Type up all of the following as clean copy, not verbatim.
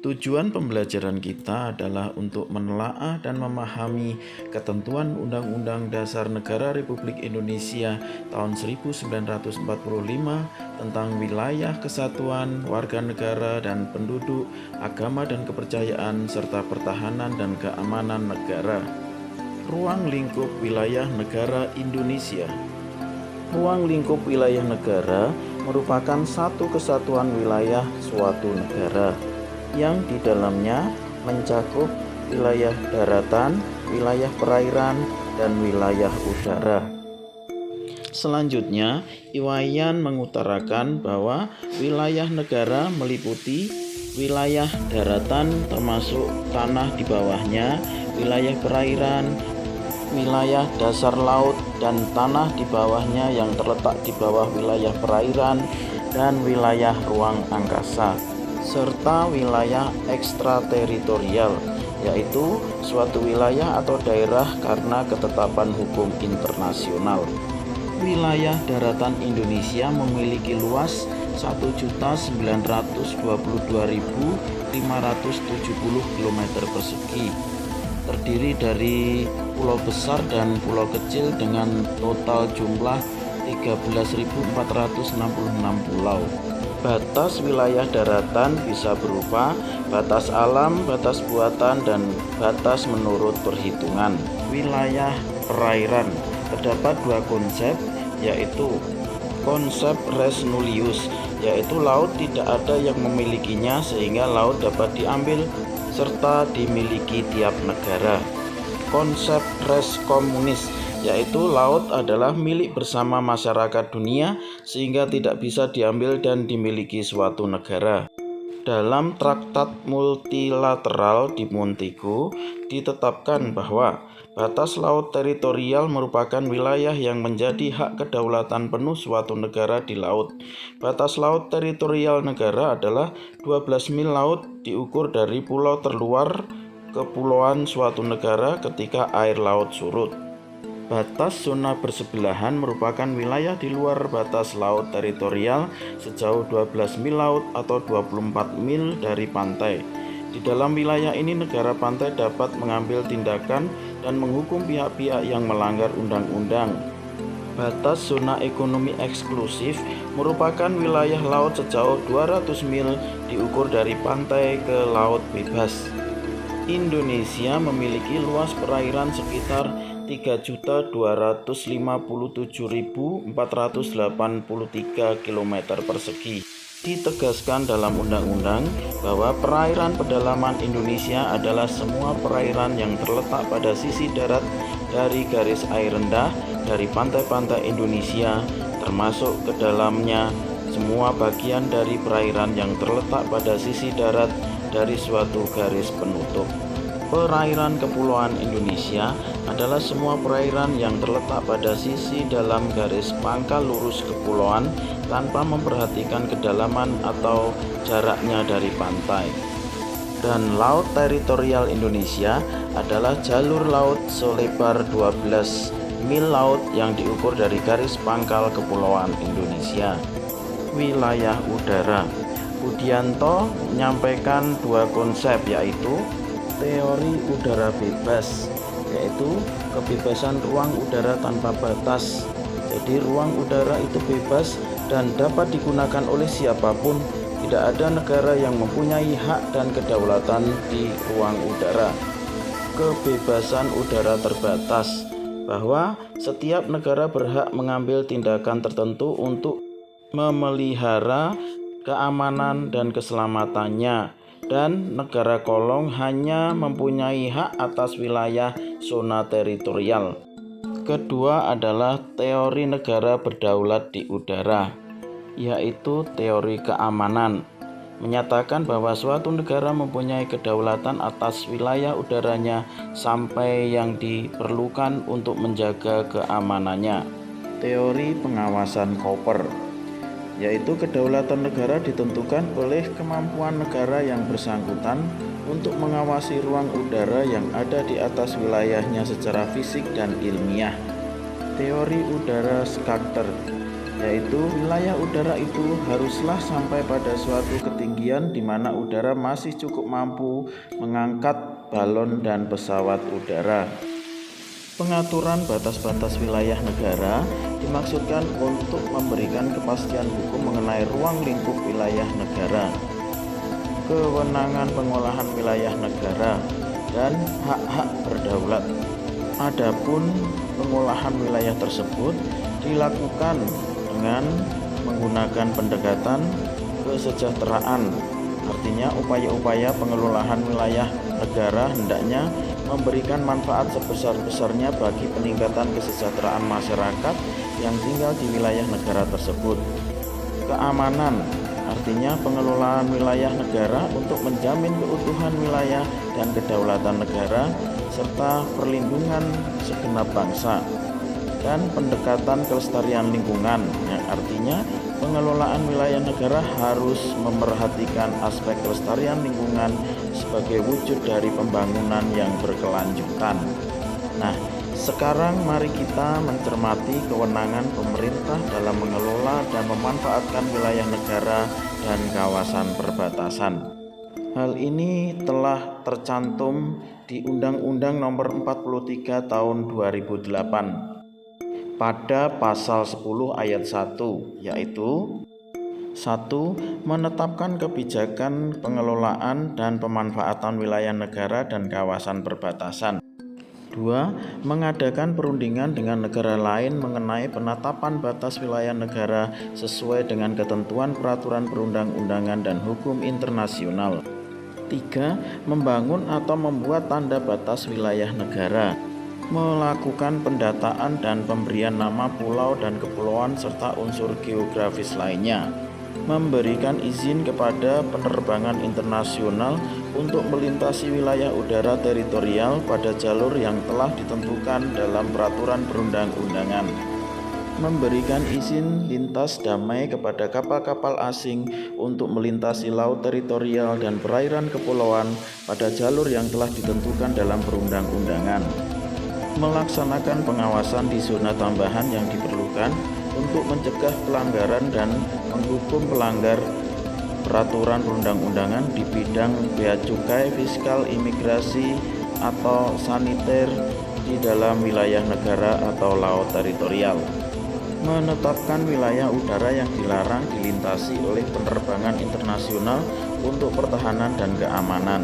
Tujuan pembelajaran kita adalah untuk menelaah dan memahami ketentuan Undang-Undang Dasar Negara Republik Indonesia tahun 1945 tentang wilayah kesatuan, warga negara dan penduduk, agama dan kepercayaan, serta pertahanan dan keamanan negara. Ruang lingkup wilayah negara Indonesia. Ruang lingkup wilayah negara merupakan satu kesatuan wilayah suatu negara yang di dalamnya mencakup wilayah daratan, wilayah perairan, dan wilayah udara. Selanjutnya, Iwayan mengutarakan bahwa wilayah negara meliputi wilayah daratan termasuk tanah di bawahnya, wilayah perairan, wilayah dasar laut dan tanah di bawahnya yang terletak di bawah wilayah perairan, dan wilayah ruang angkasa, serta wilayah ekstrateritorial, yaitu suatu wilayah atau daerah karena ketetapan hukum internasional. Wilayah daratan Indonesia memiliki luas 1.922.570 km persegi, terdiri dari pulau besar dan pulau kecil dengan total jumlah 13.466 pulau. Batas wilayah daratan bisa berupa batas alam, batas buatan, dan batas menurut perhitungan. Wilayah perairan terdapat dua konsep, yaitu konsep res nullius, yaitu laut tidak ada yang memilikinya sehingga laut dapat diambil serta dimiliki tiap negara. Konsep res communis, yaitu laut adalah milik bersama masyarakat dunia sehingga tidak bisa diambil dan dimiliki suatu negara. Dalam Traktat Multilateral di Montego ditetapkan bahwa batas laut teritorial merupakan wilayah yang menjadi hak kedaulatan penuh suatu negara di laut. Batas laut teritorial negara adalah 12 mil laut diukur dari pulau terluar kepulauan suatu negara ketika air laut surut. Batas zona bersebelahan merupakan wilayah di luar batas laut teritorial sejauh 12 mil laut atau 24 mil dari pantai. Di dalam wilayah ini negara pantai dapat mengambil tindakan dan menghukum pihak-pihak yang melanggar undang-undang. Batas zona ekonomi eksklusif merupakan wilayah laut sejauh 200 mil diukur dari pantai ke laut bebas. Indonesia memiliki luas perairan sekitar 3.257.483 km persegi. Ditegaskan dalam undang-undang bahwa perairan pedalaman Indonesia adalah semua perairan yang terletak pada sisi darat dari garis air rendah dari pantai-pantai Indonesia, termasuk ke dalamnya semua bagian dari perairan yang terletak pada sisi darat dari suatu garis penutup. Perairan kepulauan Indonesia adalah semua perairan yang terletak pada sisi dalam garis pangkal lurus kepulauan tanpa memperhatikan kedalaman atau jaraknya dari pantai. Dan laut teritorial Indonesia adalah jalur laut selebar 12 mil laut yang diukur dari garis pangkal kepulauan Indonesia. Wilayah udara. Budianto menyampaikan dua konsep, yaitu teori udara bebas, yaitu kebebasan ruang udara tanpa batas. Jadi ruang udara itu bebas dan dapat digunakan oleh siapapun. Tidak ada negara yang mempunyai hak dan kedaulatan di ruang udara. Kebebasan udara terbatas, bahwa setiap negara berhak mengambil tindakan tertentu untuk memelihara keamanan dan keselamatannya, dan negara kolong hanya mempunyai hak atas wilayah zona teritorial. Kedua adalah teori negara berdaulat di udara, yaitu teori keamanan, menyatakan bahwa suatu negara mempunyai kedaulatan atas wilayah udaranya sampai yang diperlukan untuk menjaga keamanannya. Teori pengawasan Cooper, yaitu kedaulatan negara ditentukan oleh kemampuan negara yang bersangkutan untuk mengawasi ruang udara yang ada di atas wilayahnya secara fisik dan ilmiah. Teori udara Schachter, yaitu wilayah udara itu haruslah sampai pada suatu ketinggian di mana udara masih cukup mampu mengangkat balon dan pesawat udara. Pengaturan batas-batas wilayah negara dimaksudkan untuk memberikan kepastian hukum mengenai ruang lingkup wilayah negara, kewenangan pengolahan wilayah negara, dan hak-hak berdaulat. Adapun pengolahan wilayah tersebut dilakukan dengan menggunakan pendekatan kesejahteraan. Artinya upaya-upaya pengelolaan wilayah negara hendaknya memberikan manfaat sebesar-besarnya bagi peningkatan kesejahteraan masyarakat yang tinggal di wilayah negara tersebut. Keamanan artinya pengelolaan wilayah negara untuk menjamin keutuhan wilayah dan kedaulatan negara serta perlindungan segenap bangsa. Dan pendekatan kelestarian lingkungan yang artinya pengelolaan wilayah negara harus memerhatikan aspek kelestarian lingkungan sebagai wujud dari pembangunan yang berkelanjutan. Nah, sekarang mari kita mencermati kewenangan pemerintah dalam mengelola dan memanfaatkan wilayah negara dan kawasan perbatasan. Hal ini telah tercantum di Undang-Undang Nomor 43 Tahun 2008 pada pasal 10 ayat 1, yaitu 1. Menetapkan kebijakan pengelolaan dan pemanfaatan wilayah negara dan kawasan perbatasan. 2. Mengadakan perundingan dengan negara lain mengenai penetapan batas wilayah negara sesuai dengan ketentuan peraturan perundang-undangan dan hukum internasional. 3. Membangun atau membuat tanda batas wilayah negara. Melakukan pendataan dan pemberian nama pulau dan kepulauan serta unsur geografis lainnya. Memberikan izin kepada penerbangan internasional untuk melintasi wilayah udara teritorial pada jalur yang telah ditentukan dalam peraturan perundang-undangan. Memberikan izin lintas damai kepada kapal-kapal asing untuk melintasi laut teritorial dan perairan kepulauan pada jalur yang telah ditentukan dalam perundang-undangan. Melaksanakan pengawasan di zona tambahan yang diperlukan untuk mencegah pelanggaran dan menghukum pelanggar peraturan perundang-undangan di bidang bea cukai, fiskal, imigrasi, atau saniter di dalam wilayah negara atau laut teritorial. Menetapkan wilayah udara yang dilarang dilintasi oleh penerbangan internasional untuk pertahanan dan keamanan.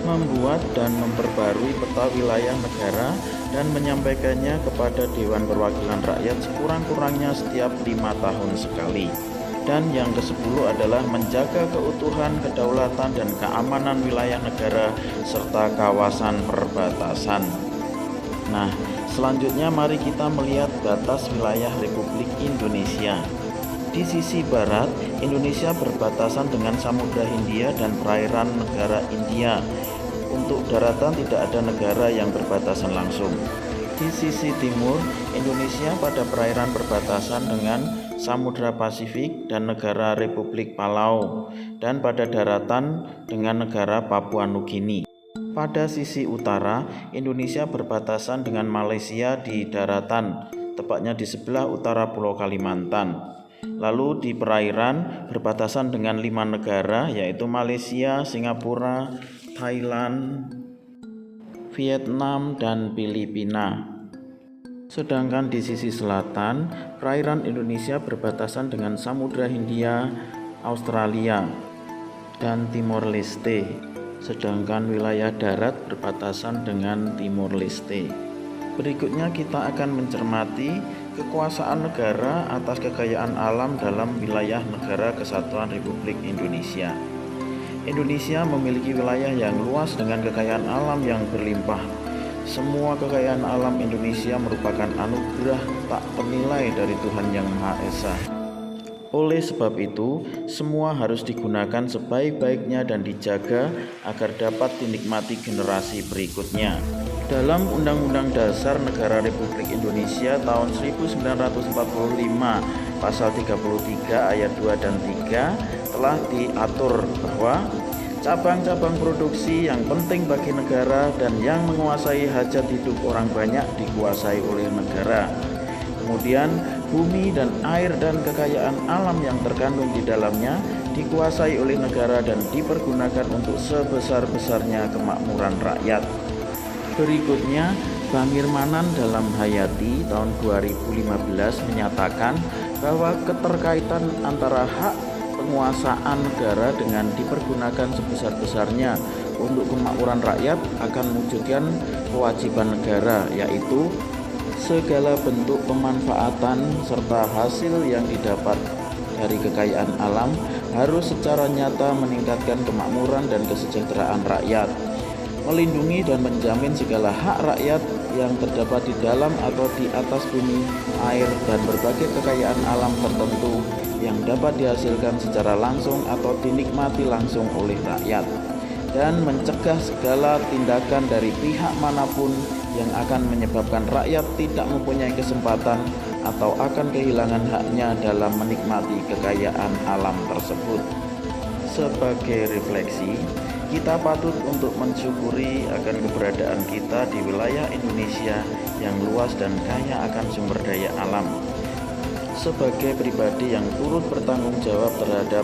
Membuat dan memperbarui peta wilayah negara dan menyampaikannya kepada Dewan Perwakilan Rakyat sekurang-kurangnya setiap 5 tahun sekali. Dan yang ke-10 adalah menjaga keutuhan, kedaulatan, dan keamanan wilayah negara serta kawasan perbatasan. Nah, selanjutnya mari kita melihat batas wilayah Republik Indonesia. Di sisi barat, Indonesia berbatasan dengan Samudra Hindia dan perairan negara India. Untuk daratan tidak ada negara yang berbatasan langsung. Di sisi timur, Indonesia pada perairan perbatasan dengan Samudra Pasifik dan negara Republik Palau, dan pada daratan dengan negara Papua Nugini. Pada sisi utara, Indonesia berbatasan dengan Malaysia di daratan, tepatnya di sebelah utara Pulau Kalimantan. Lalu di perairan berbatasan dengan 5 negara, yaitu Malaysia, Singapura, Thailand, Vietnam, dan Filipina. Sedangkan di sisi selatan, perairan Indonesia berbatasan dengan Samudra Hindia, Australia, dan Timor Leste. Sedangkan wilayah darat berbatasan dengan Timor Leste. Berikutnya kita akan mencermati kekuasaan negara atas kekayaan alam dalam wilayah Negara Kesatuan Republik Indonesia. Indonesia memiliki wilayah yang luas dengan kekayaan alam yang berlimpah. Semua kekayaan alam Indonesia merupakan anugerah tak ternilai dari Tuhan Yang Maha Esa. Oleh sebab itu, semua harus digunakan sebaik-baiknya dan dijaga agar dapat dinikmati generasi berikutnya. Dalam Undang-Undang Dasar Negara Republik Indonesia tahun 1945, pasal 33 ayat 2 dan 3 telah diatur bahwa cabang-cabang produksi yang penting bagi negara dan yang menguasai hajat hidup orang banyak dikuasai oleh negara. Kemudian bumi dan air dan kekayaan alam yang terkandung di dalamnya dikuasai oleh negara dan dipergunakan untuk sebesar-besarnya kemakmuran rakyat. Berikutnya, Bangirmanan dalam Hayati tahun 2015 menyatakan bahwa keterkaitan antara hak penguasaan negara dengan dipergunakan sebesar-besarnya untuk kemakmuran rakyat akan mewujudkan kewajiban negara, yaitu segala bentuk pemanfaatan serta hasil yang didapat dari kekayaan alam harus secara nyata meningkatkan kemakmuran dan kesejahteraan rakyat, melindungi dan menjamin segala hak rakyat yang terdapat di dalam atau di atas bumi, air, dan berbagai kekayaan alam tertentu yang dapat dihasilkan secara langsung atau dinikmati langsung oleh rakyat, dan mencegah segala tindakan dari pihak manapun yang akan menyebabkan rakyat tidak mempunyai kesempatan atau akan kehilangan haknya dalam menikmati kekayaan alam tersebut. Sebagai refleksi, kita patut untuk mensyukuri akan keberadaan kita di wilayah Indonesia yang luas dan kaya akan sumber daya alam. Sebagai pribadi yang turut bertanggung jawab terhadap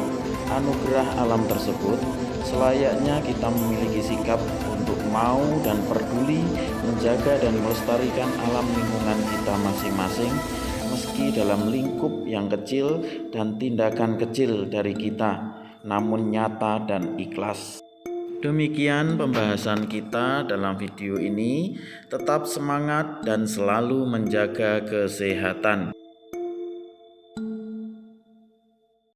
anugerah alam tersebut, selayaknya kita memiliki sikap untuk mau dan peduli menjaga dan melestarikan alam lingkungan kita masing-masing, meski dalam lingkup yang kecil dan tindakan kecil dari kita, namun nyata dan ikhlas. Demikian pembahasan kita dalam video ini. Tetap semangat dan selalu menjaga kesehatan.